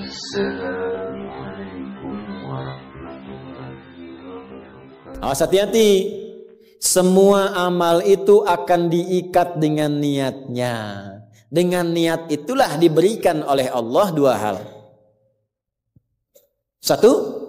Assalamualaikum warahmatullahi wabarakatuh. Awas, hati-hati. Semua amal itu akan diikat dengan niatnya. Dengan niat itulah diberikan oleh Allah dua hal. Satu,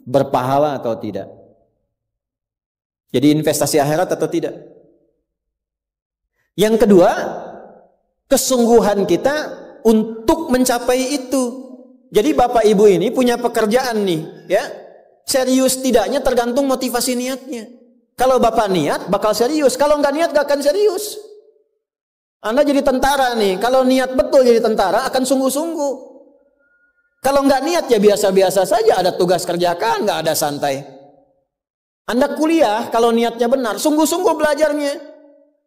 berpahala atau tidak. Jadi investasi akhirat atau tidak. Yang kedua, kesungguhan kita untuk mencapai itu. Jadi Bapak Ibu ini punya pekerjaan nih, ya. Serius tidaknya tergantung motivasi niatnya. Kalau Bapak niat bakal serius, kalau nggak niat nggak akan serius. Anda jadi tentara nih, kalau niat betul jadi tentara akan sungguh-sungguh. Kalau nggak niat ya biasa-biasa saja, ada tugas kerjakan, nggak ada santai. Anda kuliah, kalau niatnya benar, sungguh-sungguh belajarnya.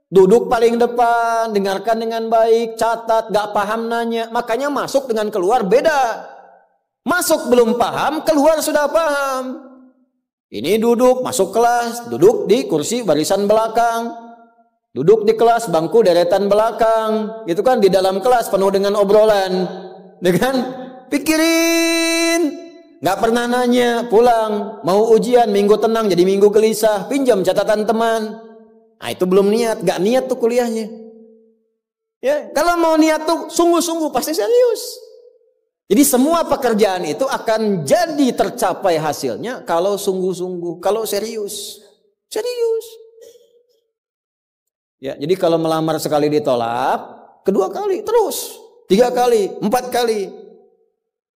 Duduk paling depan, dengarkan dengan baik, catat, nggak paham nanya. Makanya masuk dengan keluar beda. Masuk belum paham, keluar sudah paham. Ini duduk, masuk kelas, duduk di kursi barisan belakang. Duduk di kelas, bangku deretan belakang. Gitu kan, di dalam kelas penuh dengan obrolan. Dengan pikirin. Nggak pernah nanya, pulang. Mau ujian, minggu tenang jadi minggu gelisah. Pinjam catatan teman. Nah itu belum niat, nggak niat tuh kuliahnya. Ya, kalau mau niat tuh sungguh-sungguh pasti serius. Jadi semua pekerjaan itu akan jadi tercapai hasilnya kalau sungguh-sungguh, kalau serius. Serius. Ya, jadi kalau melamar sekali ditolak, kedua kali terus, 3 kali, 4 kali.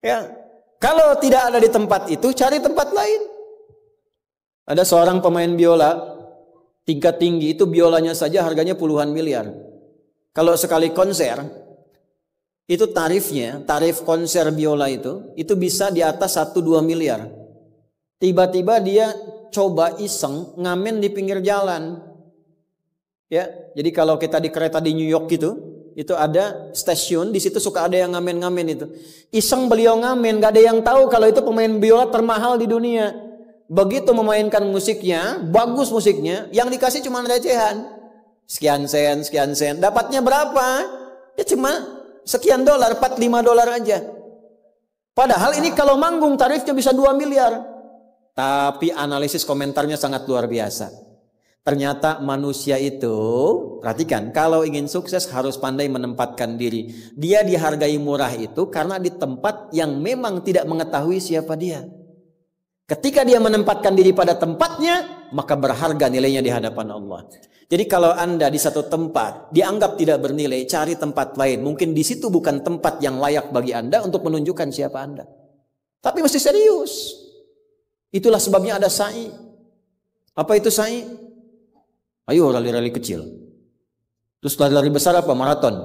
Ya, kalau tidak ada di tempat itu, cari tempat lain. Ada seorang pemain biola tingkat tinggi, itu biolanya saja harganya puluhan miliar. Kalau sekali konser, itu tarifnya, tarif konser biola itu bisa di atas 1-2 miliar. Tiba-tiba dia coba iseng ngamen di pinggir jalan. Ya, jadi kalau kita di kereta di New York gitu, itu ada stasiun, di situ suka ada yang ngamen-ngamen itu. Iseng beliau ngamen, gak ada yang tahu kalau itu pemain biola termahal di dunia. Begitu memainkan musiknya, bagus musiknya, yang dikasih cuma recehan. Sekian sen. Dapatnya berapa? Ya cuma sekian dolar, 4-5 dolar aja. Padahal ini kalau manggung tarifnya bisa 2 miliar. Tapi analisis komentarnya sangat luar biasa. Ternyata manusia itu, perhatikan, kalau ingin sukses harus pandai menempatkan diri. Dia dihargai murah itu karena di tempat yang memang tidak mengetahui siapa dia. Ketika dia menempatkan diri pada tempatnya, maka berharga nilainya di hadapan Allah. Jadi kalau Anda di satu tempat dianggap tidak bernilai, cari tempat lain. Mungkin di situ bukan tempat yang layak bagi Anda untuk menunjukkan siapa Anda. Tapi mesti serius. Itulah sebabnya ada sa'i. Apa itu sa'i? Ayo rali-rali kecil. Terus lari-lari besar apa? Maraton.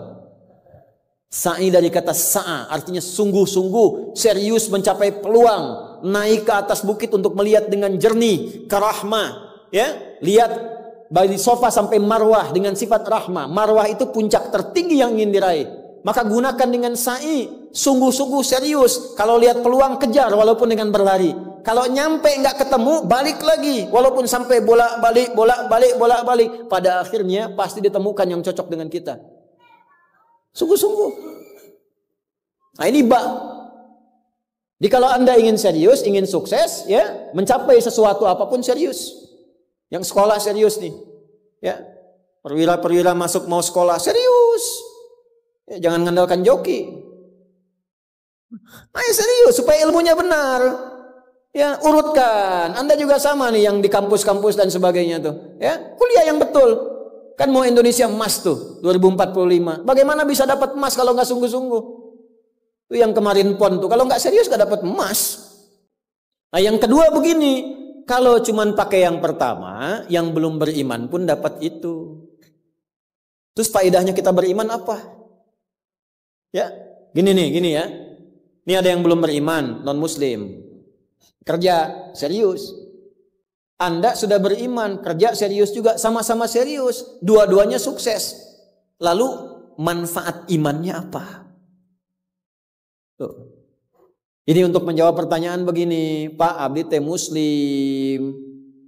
Sa'i dari kata sa'a, artinya sungguh-sungguh, serius mencapai peluang, naik ke atas bukit untuk melihat dengan jernih, karahmah. Ya, lihat dari sofa sampai marwah dengan sifat rahmah. Marwah itu puncak tertinggi yang ingin diraih. Maka gunakan dengan sa'i, sungguh-sungguh serius. Kalau lihat peluang kejar walaupun dengan berlari. Kalau nyampe nggak ketemu, balik lagi. Walaupun sampai bolak-balik. Pada akhirnya pasti ditemukan yang cocok dengan kita. Sungguh-sungguh. Nah ini Jadi kalau Anda ingin serius, ingin sukses, ya mencapai sesuatu apapun serius. Yang sekolah serius nih. Ya, perwira-perwira masuk mau sekolah serius. Ya, jangan mengandalkan joki. Ayo serius supaya ilmunya benar. Ya, urutkan. Anda juga sama nih yang di kampus-kampus dan sebagainya tuh. Ya, kuliah yang betul. Kan mau Indonesia emas tuh 2045. Bagaimana bisa dapat emas kalau nggak sungguh-sungguh? Itu yang kemarin PON tuh. Kalau nggak serius nggak dapat emas. Nah, yang kedua begini. Kalau cuman pakai yang pertama, yang belum beriman pun dapat itu. Terus faedahnya kita beriman apa? Ya, gini ya. Ini ada yang belum beriman, non-muslim. Kerja serius. Anda sudah beriman, kerja serius juga, sama-sama serius. Dua-duanya sukses. Lalu manfaat imannya apa? Tuh. Ini untuk menjawab pertanyaan begini, Pak abdi teh muslim.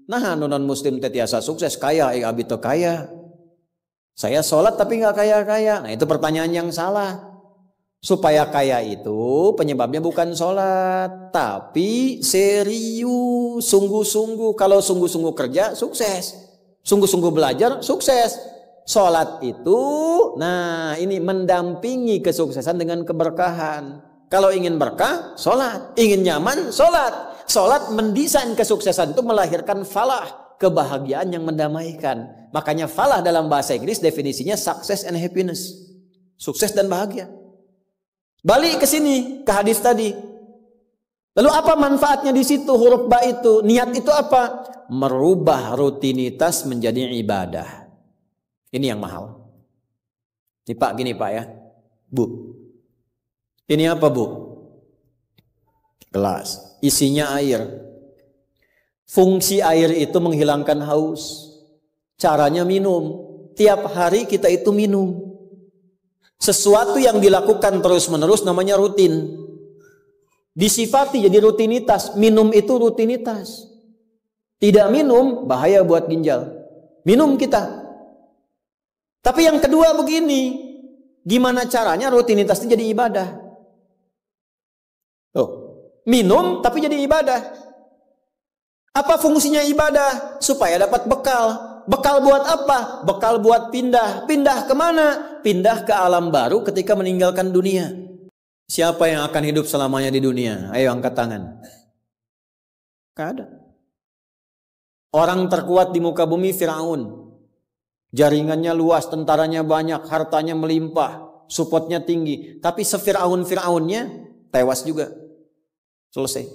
Nah, non muslim teh tiasa sukses, kaya, abdi teh kaya. Saya sholat tapi nggak kaya-kaya. Nah, itu pertanyaan yang salah. Supaya kaya itu penyebabnya bukan sholat, tapi serius, sungguh-sungguh. Kalau sungguh-sungguh kerja, sukses. Sungguh-sungguh belajar, sukses. Sholat itu, nah ini mendampingi kesuksesan dengan keberkahan. Kalau ingin berkah, sholat. Ingin nyaman, sholat. Sholat mendesain kesuksesan itu melahirkan falah, kebahagiaan yang mendamaikan. Makanya falah dalam bahasa Inggris definisinya success and happiness. Sukses dan bahagia. Balik ke sini, ke hadis tadi. Lalu apa manfaatnya di situ huruf ba itu? Niat itu apa? Merubah rutinitas menjadi ibadah. Ini yang mahal. Ini Pak, gini Pak ya. Bu. Ini apa Bu? Gelas. Isinya air. Fungsi air itu menghilangkan haus. Caranya minum. Tiap hari kita itu minum. Sesuatu yang dilakukan terus-menerus namanya rutin. Disifati jadi rutinitas. Minum itu rutinitas. Tidak minum bahaya buat ginjal. Minum kita. Tapi yang kedua begini. Gimana caranya rutinitas itu jadi ibadah? Oh, minum tapi jadi ibadah. Apa fungsinya ibadah? Supaya dapat bekal. Bekal buat apa? Bekal buat pindah. Pindah kemana? Pindah ke alam baru ketika meninggalkan dunia. Siapa yang akan hidup selamanya di dunia? Ayo angkat tangan. Gak ada. Orang terkuat di muka bumi Firaun. Jaringannya luas, tentaranya banyak, hartanya melimpah, supportnya tinggi. Tapi se-Firaun-Firaunnya tewas juga. Selesai.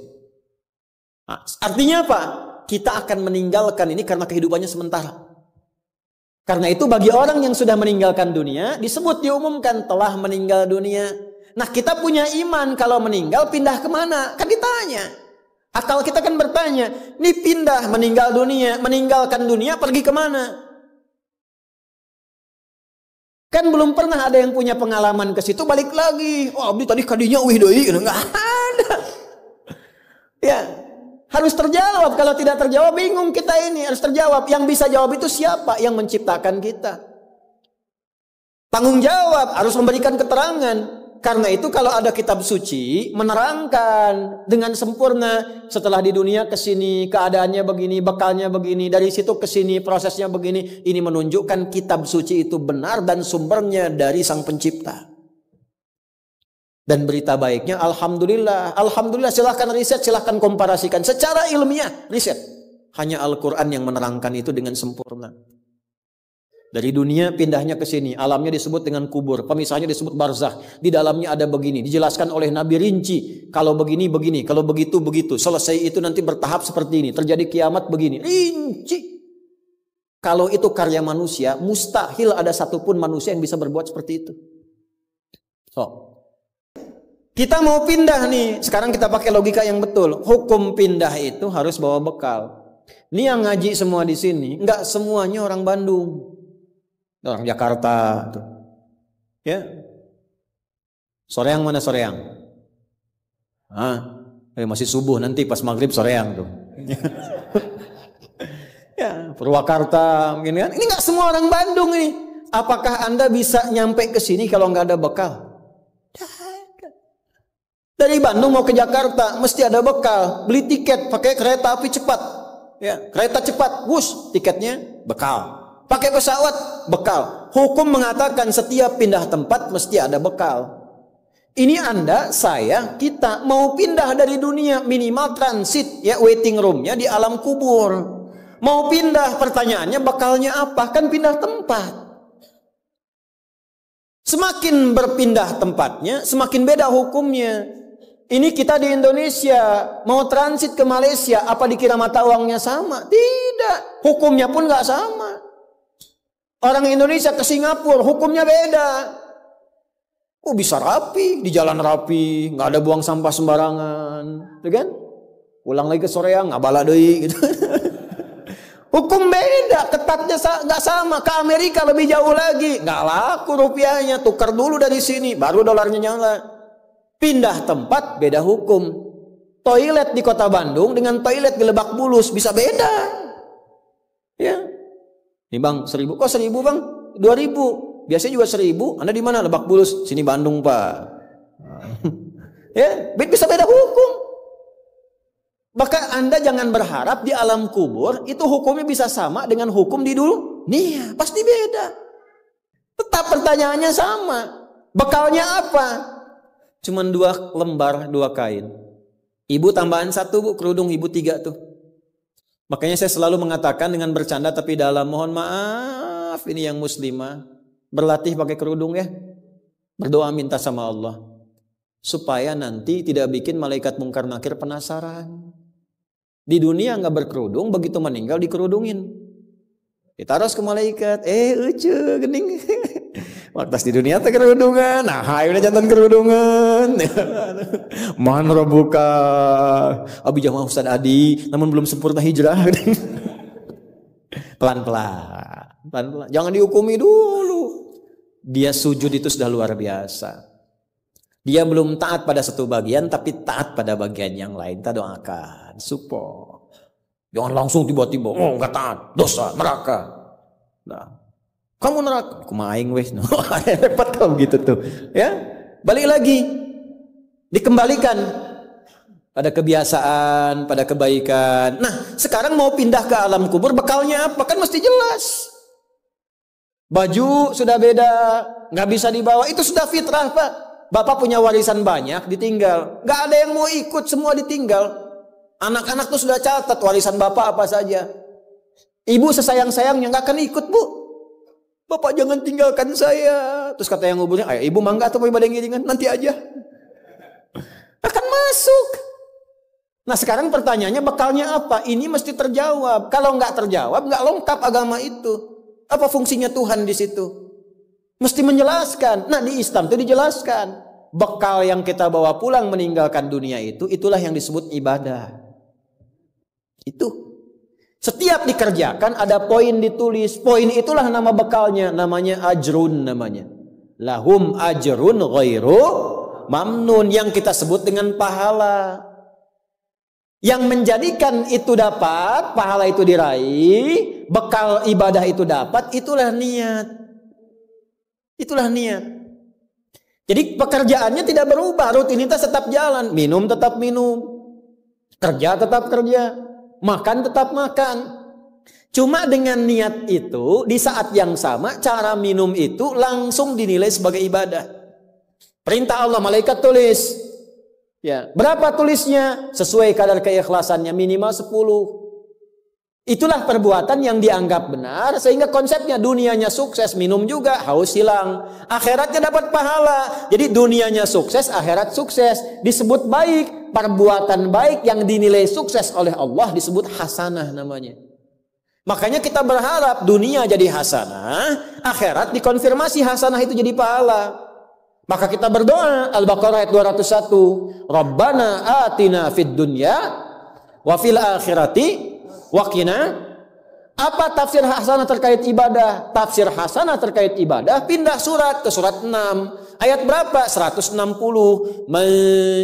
Nah, artinya apa? Kita akan meninggalkan ini karena kehidupannya sementara. Karena itu bagi orang yang sudah meninggalkan dunia, disebut diumumkan telah meninggal dunia. Nah kita punya iman kalau meninggal pindah kemana? Kan ditanya. Akal kita kan bertanya, ini pindah meninggal dunia, meninggalkan dunia pergi kemana? Kan belum pernah ada yang punya pengalaman ke situ balik lagi. Oh abdi tadi kadinya wih doi, enggak ada. Ya. Harus terjawab. Kalau tidak terjawab bingung kita ini. Harus terjawab. Yang bisa jawab itu siapa? Yang menciptakan kita. Tanggung jawab. Harus memberikan keterangan. Karena itu kalau ada kitab suci menerangkan dengan sempurna. Setelah di dunia ke sini keadaannya begini, bekalnya begini, dari situ ke sini prosesnya begini. Ini menunjukkan kitab suci itu benar dan sumbernya dari Sang Pencipta. Dan berita baiknya, Alhamdulillah. Alhamdulillah, silahkan riset, silahkan komparasikan. Secara ilmiah, riset. Hanya Al-Quran yang menerangkan itu dengan sempurna. Dari dunia pindahnya ke sini. Alamnya disebut dengan kubur. Pemisahnya disebut barzakh. Di dalamnya ada begini. Dijelaskan oleh Nabi rinci. Kalau begini, begini. Kalau begitu, begitu. Selesai itu nanti bertahap seperti ini. Terjadi kiamat begini. Rinci. Kalau itu karya manusia, mustahil ada satupun manusia yang bisa berbuat seperti itu. Kita mau pindah nih. Sekarang kita pakai logika yang betul. Hukum pindah itu harus bawa bekal. Ini yang ngaji semua di sini, enggak semuanya orang Bandung. Orang Jakarta tuh. Ya. Soreang mana Soreang? Masih subuh nanti pas maghrib Soreang tuh. Ya, Purwakarta mungkin kan. Ini enggak semua orang Bandung ini. Apakah Anda bisa nyampe ke sini kalau enggak ada bekal? Dari Bandung mau ke Jakarta mesti ada bekal. Beli tiket pakai kereta api cepat. Ya, kereta cepat, bus, tiketnya bekal. Pakai pesawat, bekal. Hukum mengatakan setiap pindah tempat mesti ada bekal. Ini Anda, saya, kita mau pindah dari dunia minimal transit ya waiting roomnya di alam kubur. Mau pindah, pertanyaannya bekalnya apa? Kan pindah tempat. Semakin berpindah tempatnya, semakin beda hukumnya. Ini kita di Indonesia mau transit ke Malaysia, apa dikira mata uangnya sama? Tidak, hukumnya pun nggak sama. Orang Indonesia ke Singapura, hukumnya beda. Oh bisa rapi, di jalan rapi, nggak ada buang sampah sembarangan, gitu kan? Pulang lagi ke Soreang, nggak bala deui, gitu. Hukum beda, ketatnya nggak sama. Ke Amerika lebih jauh lagi, nggak laku rupiahnya, tukar dulu dari sini, baru dolarnya nyala. Pindah tempat beda hukum. Toilet di kota Bandung dengan toilet di Lebak Bulus bisa beda. Ya. Nih bang 1.000, kok 1.000 bang? 2.000. Biasanya juga 1.000. Anda di mana? Lebak Bulus. Sini Bandung pak. Ya, bisa beda hukum. Maka Anda jangan berharap di alam kubur itu hukumnya bisa sama dengan hukum di dunia. Pasti beda. Tetap pertanyaannya sama. Bekalnya apa? Cuman 2 lembar, 2 kain. Ibu tambahan 1 bu, kerudung ibu 3 tuh. Makanya saya selalu mengatakan dengan bercanda tapi dalam, mohon maaf ini yang muslimah, berlatih pakai kerudung ya. Berdoa minta sama Allah. Supaya nanti tidak bikin malaikat mungkar nakir penasaran. Di dunia nggak berkerudung, begitu meninggal dikerudungin. Ditaruh ke malaikat, ucu gening. Waktu di dunia teh kerudungan, nah udah jantan kerudungan. Man rabbuka, abi jamaah Ustaz Adi, namun belum sempurna hijrah. Pelan-pelan, jangan dihukumi dulu. Dia sujud itu sudah luar biasa. Dia belum taat pada satu bagian, tapi taat pada bagian yang lain. Kita doakan, support. Jangan langsung tiba-tiba, nggak taat, dosa, neraka. Nah, kamu neraka, aku maing wes, repot kalau gitu tuh, ya. Balik lagi, dikembalikan pada kebiasaan, pada kebaikan. Nah, sekarang mau pindah ke alam kubur, bekalnya apa? Kan mesti jelas. Baju sudah beda, nggak bisa dibawa, itu sudah fitrah Pak. Bapak punya warisan banyak, ditinggal. Nggak ada yang mau ikut, semua ditinggal. Anak-anak tuh sudah catat warisan bapak apa saja. Ibu sesayang-sayangnya nggak akan ikut bu. Bapak jangan tinggalkan saya. Terus kata yang nguburnya, ayo ibu mangga atau ibadah ngiringan, nanti aja. Akan masuk. Nah sekarang pertanyaannya bekalnya apa? Ini mesti terjawab. Kalau nggak terjawab, nggak lengkap agama itu. Apa fungsinya Tuhan di situ? Mesti menjelaskan. Nah di Islam itu dijelaskan. Bekal yang kita bawa pulang meninggalkan dunia itu, itulah yang disebut ibadah. Itu. Setiap dikerjakan ada poin ditulis. Poin itulah nama bekalnya. Namanya ajrun namanya. Lahum ajrun ghairu mamnun. Yang kita sebut dengan pahala. Yang menjadikan itu dapat, pahala itu diraih, bekal ibadah itu dapat, itulah niat. Itulah niat. Jadi pekerjaannya tidak berubah, rutinitas tetap jalan, minum tetap minum, kerja tetap kerja, makan tetap makan. Cuma dengan niat itu di saat yang sama cara minum itu langsung dinilai sebagai ibadah. Perintah Allah, malaikat tulis. Ya, berapa tulisnya? Sesuai kadar keikhlasannya, minimal 10. Itulah perbuatan yang dianggap benar sehingga konsepnya dunianya sukses, minum juga, haus hilang, akhiratnya dapat pahala. Jadi dunianya sukses, akhirat sukses, disebut baik. Perbuatan baik yang dinilai sukses oleh Allah disebut hasanah namanya. Makanya kita berharap dunia jadi hasanah, akhirat dikonfirmasi hasanah itu jadi pahala. Maka kita berdoa, Al-Baqarah ayat 201, Rabbana atina fid dunya wa fil akhirati waqina. Apa tafsir hasanah terkait ibadah? Tafsir hasanah terkait ibadah pindah surat ke surat 6. Ayat berapa? 160. Man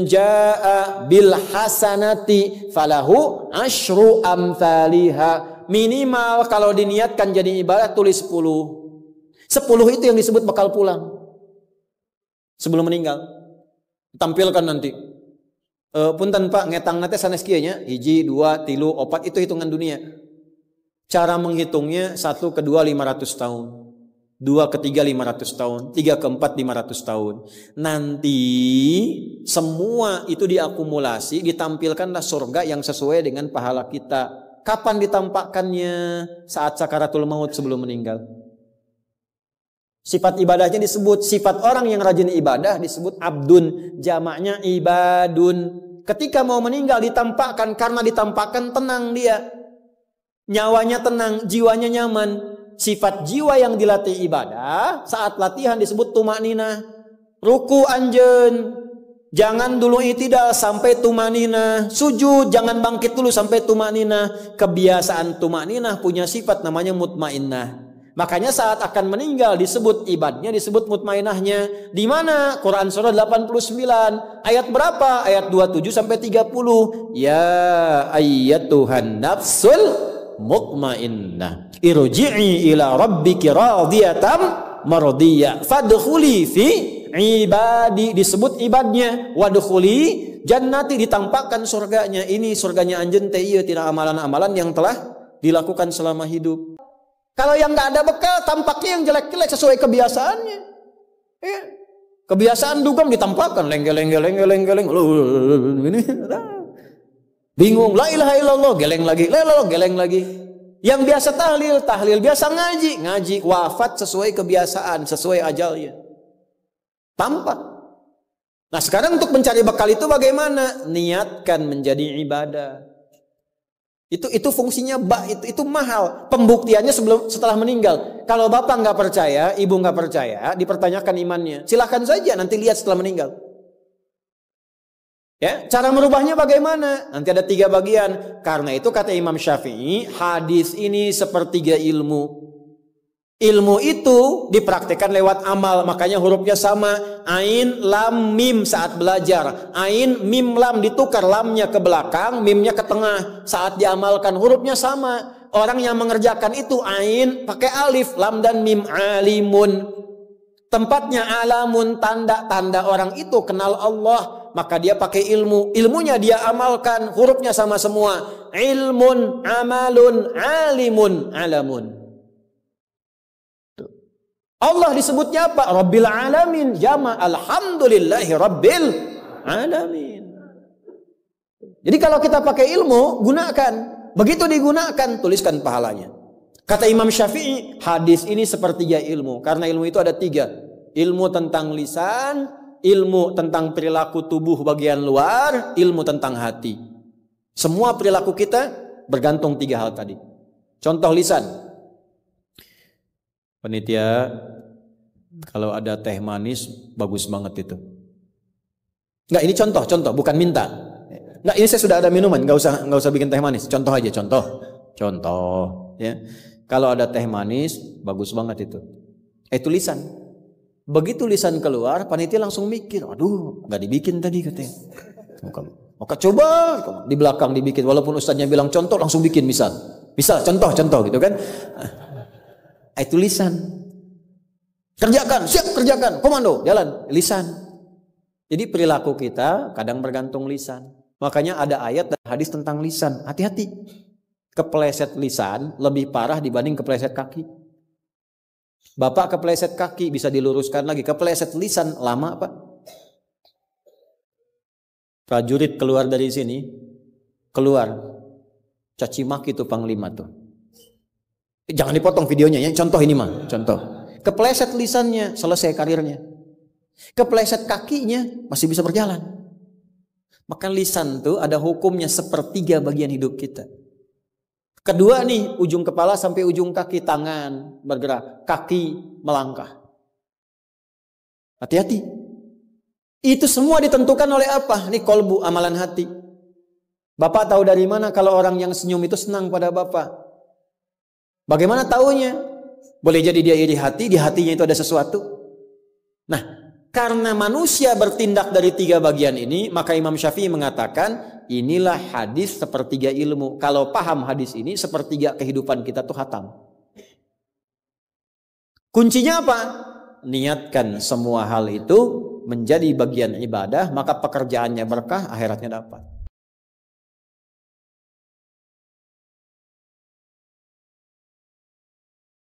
jaa bil hasanati falahu asyru amthaliha. Minimal kalau diniatkan jadi ibadah tulis 10. 10 itu yang disebut bekal pulang. Sebelum meninggal. Tampilkan nanti. Punten Pak ngetang nate sanes kieu nya 1, 2, 3, 4 itu hitungan dunia. Cara menghitungnya 1 ke 2 500 tahun. 2 ke 3 500 tahun, 3 ke 4 500 tahun. Nanti semua itu diakumulasi, ditampilkanlah surga yang sesuai dengan pahala kita. Kapan ditampakkannya? Saat sakaratul maut sebelum meninggal. Sifat ibadahnya disebut, sifat orang yang rajin ibadah disebut abdun, jamaknya ibadun. Ketika mau meninggal ditampakkan, karena ditampakkan tenang dia. Nyawanya tenang, jiwanya nyaman. Sifat jiwa yang dilatih ibadah, saat latihan disebut tumakninah. Ruku anjen, jangan dulu itidal sampai tumakninah. Sujud, jangan bangkit dulu sampai tumakninah. Kebiasaan tumakninah punya sifat namanya mutmainnah. Makanya saat akan meninggal disebut ibadahnya, disebut mutmainahnya. Di mana? Quran surah 89 ayat berapa? Ayat 27 sampai 30. Ya ayyatuhan nafsul mutmainnah irji'i ila rabbiki radiyatan mardiyah fadkhuli fi ibadi, disebut ibadnya. Wadkhuli jannati, ditampakkan surganya. Ini surganya anjeun teh ieu tina amalan-amalan yang telah dilakukan selama hidup. Kalau yang nggak ada bekal, tampaknya yang jelek-jelek sesuai kebiasaannya. Ya. Kebiasaan dugem ditampakkan lengeleng. Ini bingung, la ilaha illallah, geleng lagi, geleng lagi. Yang biasa tahlil, biasa ngaji, wafat sesuai kebiasaan, sesuai ajalnya. Tampak. Nah, sekarang untuk mencari bekal itu bagaimana? Niatkan menjadi ibadah. Itu fungsinya itu mahal. Pembuktiannya setelah meninggal. Kalau bapak nggak percaya, ibu nggak percaya, dipertanyakan imannya. Silahkan saja nanti lihat setelah meninggal. Ya, cara merubahnya bagaimana? Nanti ada 3 bagian. Karena itu kata Imam Syafi'i, hadis ini sepertiga ilmu. Ilmu itu dipraktikkan lewat amal, makanya hurufnya sama. Ain, lam, mim saat belajar. Ain, mim, lam ditukar, lamnya ke belakang, mimnya ke tengah. Saat diamalkan hurufnya sama. Orang yang mengerjakan itu ain pakai alif, lam dan mim, alimun. Tempatnya alamun, tanda-tanda orang itu kenal Allah. Maka dia pakai ilmu. Ilmunya dia amalkan, hurufnya sama semua. Ilmun, amalun, alimun, alamun. Allah disebutnya apa? Rabbil alamin, jama alhamdulillahi rabbil alamin. Jadi kalau kita pakai ilmu, gunakan. Begitu digunakan, tuliskan pahalanya. Kata Imam Syafi'i, hadis ini sepertiga ilmu. Karena ilmu itu ada 3. Ilmu tentang lisan, ilmu tentang perilaku tubuh bagian luar, ilmu tentang hati. Semua perilaku kita bergantung 3 hal tadi. Contoh lisan. Panitia, kalau ada teh manis bagus banget itu. Enggak, ini contoh, bukan minta. Enggak, ini saya sudah ada minuman, enggak usah bikin teh manis. Contoh aja, contoh. Ya, kalau ada teh manis bagus banget itu. Itu lisan. Begitu lisan keluar, panitia langsung mikir, aduh, enggak dibikin tadi katanya. Maka coba di belakang dibikin, walaupun ustaznya bilang contoh, langsung bikin misal contoh gitu kan. Itu lisan. Kerjakan, siap kerjakan, komando, jalan, lisan. Jadi perilaku kita kadang bergantung lisan. Makanya ada ayat dan hadis tentang lisan. Hati-hati. Kepleset lisan lebih parah dibanding kepleset kaki. Bapak kepleset kaki bisa diluruskan lagi. Kepleset lisan lama Pak. Prajurit keluar dari sini, caci maki itu panglima tuh. Jangan dipotong videonya ya. Contoh ini mah, contoh. Kepleset lisannya, selesai karirnya. Kepleset kakinya, masih bisa berjalan. Maka lisan tuh ada hukumnya sepertiga bagian hidup kita. Kedua nih, ujung kepala sampai ujung kaki, tangan bergerak, kaki melangkah. Hati-hati. Itu semua ditentukan oleh apa? Ini kolbu, amalan hati. Bapak tahu dari mana kalau orang yang senyum itu senang pada Bapak? Bagaimana taunya? Boleh jadi dia iri hati, di hatinya itu ada sesuatu. Nah, karena manusia bertindak dari 3 bagian ini, maka Imam Syafi'i mengatakan, inilah hadis sepertiga ilmu. Kalau paham hadis ini, sepertiga kehidupan kita tuh hatam. Kuncinya apa? Niatkan semua hal itu menjadi bagian ibadah, maka pekerjaannya berkah, akhiratnya dapat.